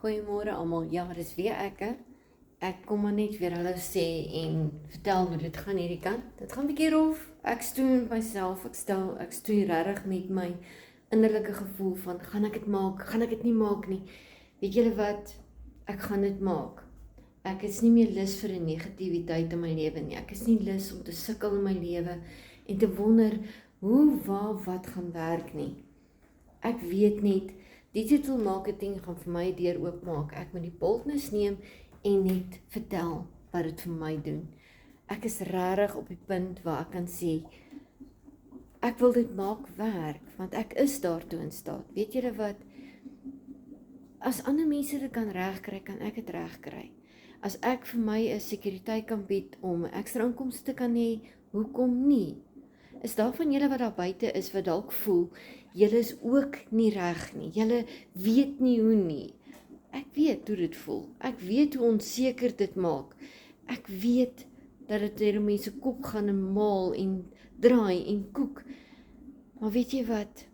Goeiemôre almal. Ja, dis weer ek. Ek kom maar net weer hallo sê en vertel hoe dit gaan hierdie kant. Dit gaan 'n bietjie rof. Ek stoei met myself. Ek stoei regtig met my innerlike gevoel van gaan ek dit maak? Gaan ek dit nie maak nie? Weet julle wat? Ek gaan dit maak. Ek is nie meer lus vir 'n negativiteit in my lewe nie. Ek is nie lus om te sukkel in my lewe en te wonder hoe, waar, wat gaan werk nie. Ek weet net digital marketing gaan vir my 'n deur oopmaak. Ek moet die boldness neem en net vertel wat dit vir my doen. Ek is regtig op die punt waar ek kan sê ek wil dit maak werk, want ek is daartoe in staat. Weet julle wat? As ander mense dit kan regkry, kan ek dit regkry. As ek vir my 'n sekuriteit kan bied om ekstra inkomste te kan hê, hoekom nie? Is daar van julle wat daar buite is wat dalk voel, julle is ook nie reg nie, julle weet nie hoe nie. Ek weet hoe dit voel, ek weet hoe onseker dit maak, ek weet dat dit deur mense kop gaan en maal en draai en koek, maar weet jy wat,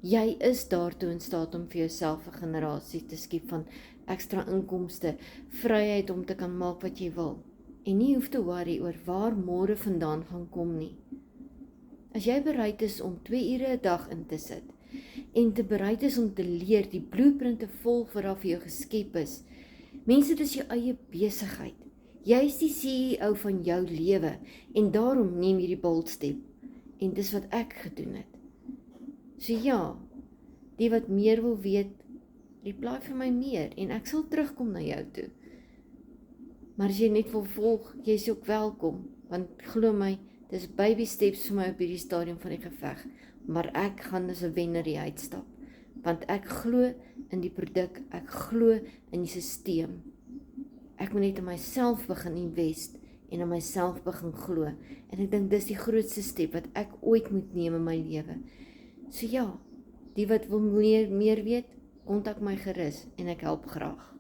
jy is daartoe in staat om vir jouself 'n generasie te skep van ekstra inkomste, vryheid om te kan maak wat jy wil, en nie hoef te worry oor waar môre vandaan gaan kom nie. As jy bereid is om 2 ure 'n dag in te sit en te bereid is om te leer die blueprint te volg wat daar vir jou geskep is. Mense, dit is jou eie besigheid. Jy is die CEO van jou lewe en daarom neem jy die bold step. En dis wat ek gedoen het. So ja, die wat meer wil weet, reply vir my meer en ek sal terugkom na jou toe. Maar as jy net wil volg, jy is ook welkom, want glo my, dis baby steps vir my op hierdie stadium van die geveg, maar ek gaan as 'n wenner hier uitstap, want ek glo in die produk, ek glo in die stelsel. Ek moet net in myself begin invest en in myself begin glo, en ek dink dis die grootste stap wat ek ooit moet neem in my lewe. So ja, die wat wil meer weet, kontak my gerus en ek help graag.